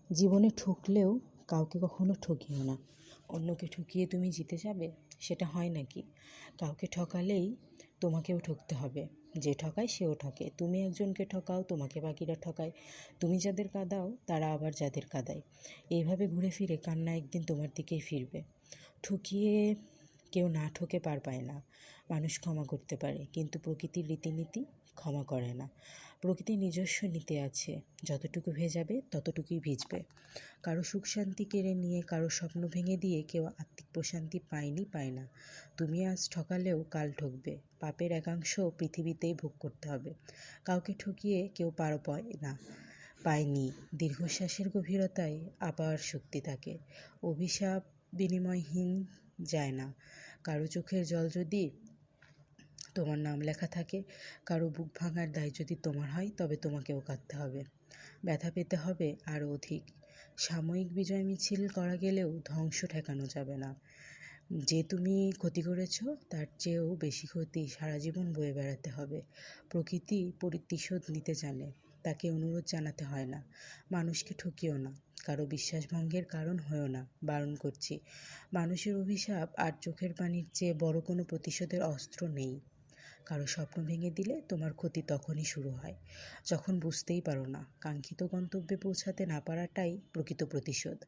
জীবনে ঠকলেও কাউকে কখনো ঠকিও না। অন্যকে ঠকিয়ে তুমি জিতে যাবে, সেটা হয় নাকি? কাউকে ঠকালেই তোমাকেও ঠকতে হবে। যে ঠকায় সেও ঠকে। তুমি একজনকে ঠকাও, তোমাকে বাকিরা ঠকায়। তুমি যাদের কাঁদাও, তারা আবার যাদের কাঁদায়। এইভাবে ঘুরে ফিরে কান্না একদিন তোমার দিকেই ফিরবে। ঠকিয়ে কেউ না ঠকে পার পায় না। মানুষ ক্ষমা করতে পারে, কিন্তু প্রকৃতির রীতিনীতি ক্ষমা করে না। প্রকৃতির নিজস্ব নীতি আছে, যতটুকু ভেজাবে ততটুকুই ভিজবে। কারো সুখ শান্তি কেড়ে নিয়ে, কারো স্বপ্ন ভেঙে দিয়ে কেউ আত্মিক প্রশান্তি পায় না। তুমি আজ ঠকালেও কাল ঠকবে। পাপের একাংশ পৃথিবীতেই ভোগ করতে হবে। কাউকে ঠকিয়ে কেউ পার পায়নি। দীর্ঘশ্বাসের গভীরতায় আবার শক্তি থাকে। অভিশাপ বিনিময়হীন যায় না। কারো চোখের জল যদি তোমার নাম লেখা থাকে, কারো বুক ভাঙার দায় যদি তোমার হয়, তবে তোমাকেও কাঁদতে হবে। ব্যথা পেতে হবে আরও অধিক। সাময়িক বিজয় মিছিল করা গেলেও ধ্বংস ঠেকানো যাবে না। যে তুমি ক্ষতি করেছ, তার চেয়েও বেশি ক্ষতি সারা জীবন বয়ে বেড়াতে হবে। প্রকৃতি প্রতিশোধ নিতে জানে, তাকে অনুরোধ জানাতে হয় না। মানুষকে ঠকিও না, কারো বিশ্বাসভঙ্গের কারণ হয়েও না, বারণ করছি। মানুষের অভিশাপ আর চোখের পানির চেয়ে বড় কোনো প্রতিশোধের অস্ত্র নেই। কারো স্বপ্ন ভেঙে দিলে তোমার ক্ষতি তখনই শুরু হয়, যখন বুঝতেই পারো না। কাঙ্ক্ষিত গন্তব্যে পৌঁছাতে না পারাটাই প্রকৃত প্রতিশোধ।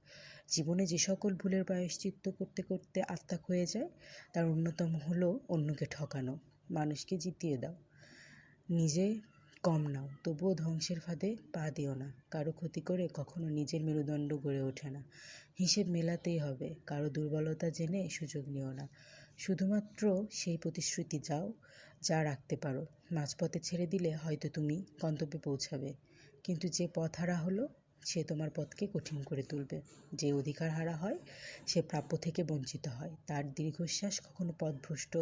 জীবনে যে সকল ভুলের প্রায়শ্চিত্ত করতে করতে আত্মা হয়ে যায়, তার অন্যতম হলো অন্যকে ঠকানো। মানুষকে জিতিয়ে দাও, নিজে কম নাও, তবুও ধ্বংসের ফাঁদে পা দিও না। কারো ক্ষতি করে কখনো নিজের মেরুদণ্ড গড়ে ওঠে না। হিসেব মেলাতেই হবে। কারো দুর্বলতা জেনে সুযোগ নিও না। শুধুমাত্র সেই প্রতিশ্রুতি যা রাখতে পারো। মাঝপথে ছেড়ে দিলে হয়তো তুমি গন্তব্যে পৌঁছাবে, কিন্তু যে পথ হারা হলো, সে তোমার পথকে কঠিন করে তুলবে। যে অধিকার হারা হয়, সে প্রাপ্য থেকে বঞ্চিত হয়। তার দীর্ঘশ্বাস কখনো পথভ্রষ্ট,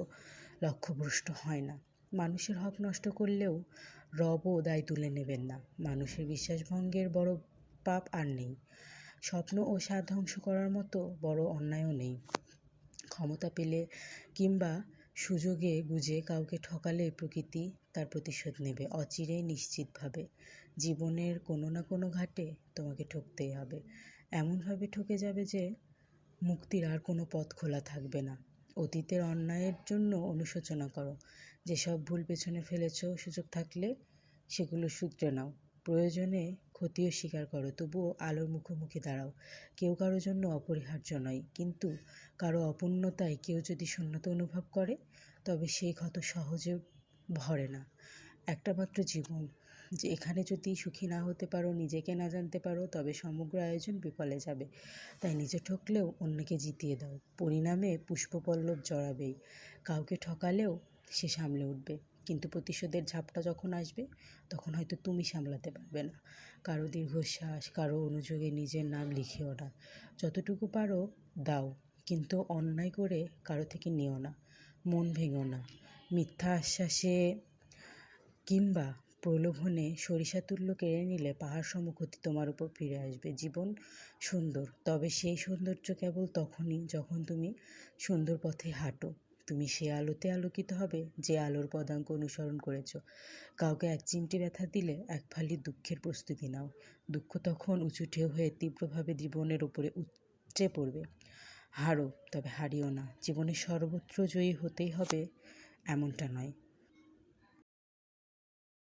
লক্ষ্যভ্রষ্ট হয় না। মানুষের হক নষ্ট করলেও রবও দায় তুলে নেবেন না। মানুষের বিশ্বাসভঙ্গের বড় পাপ আর নেই। স্বপ্ন ও স্বাদ ধ্বংস করার মতো বড় অন্যায়ও নেই। ক্ষমতা পেলে কিংবা সুযোগে গুজে কাউকে ঠকালে প্রকৃতি তার প্রতিশোধ নেবে, অচিরেই, নিশ্চিতভাবে। জীবনের কোনো না কোনো ঘাটে তোমাকে ঠকতেই হবে। এমনভাবে ঠকে যাবে যে মুক্তির আর কোনো পথ খোলা থাকবে না। অতীতের অন্যায়ের জন্য অনুশোচনা করো। যেসব ভুল পেছনে ফেলেছ, সুযোগ থাকলে সেগুলো শুধরে নাও। প্রয়োজনে ক্ষতিও স্বীকার করো, তবুও আলোর মুখোমুখি দাঁড়াও। কেউ কারোর জন্য অপরিহার্য নয়, কিন্তু কারো অপূর্ণতায় কেউ যদি শূন্যতা অনুভব করে, তবে সেই ক্ষত সহজে ভরে না। একটা মাত্র জীবন, যে এখানে যদি সুখী না হতে পারো, নিজেকে না জানতে পারো, তবে সমগ্র আয়োজন বিফলে যাবে। তাই নিজে ঠকলেও অন্যকে জিতিয়ে দাও। পরিণামে পুষ্পপল্লব জড়াবেই। কাউকে ঠকালেও সে সামলে উঠবে, কিন্তু প্রতিশোধের ঝাপটা যখন আসবে, তখন হয়তো তুমি সামলাতে পারবে না। কারো দীর্ঘশ্বাস, কারো অনুযোগে নিজের নাম লিখিও না। যতটুকু পারো দাও, কিন্তু অন্যায় করে কারো থেকে নিও না। মন ভেঙো না। মিথ্যা আশ্বাসে কিংবা প্রলোভনে সরিষাতুল্য কেড়ে নিলে পাহাড় সম ক্ষতি তোমার উপর ফিরে আসবে। জীবন সুন্দর, তবে সেই সৌন্দর্য কেবল তখনই যখন তুমি সুন্দর পথে হাঁটো। তুমি সে আলোতে আলোকিত হবে যে আলোর পদাঙ্ক অনুসরণ করেছ। কাউকে এক চিমটি ব্যথা দিলে এক ফালি দুঃখের প্রস্তুতি নাও। দুঃখ তখন উঁচু ঢেউ হয়ে তীব্রভাবে জীবনের উপরে উপচে পড়বে। হারো, তবে হারিও না। জীবনে সর্বত্র জয়ী হতেই হবে এমনটা নয়।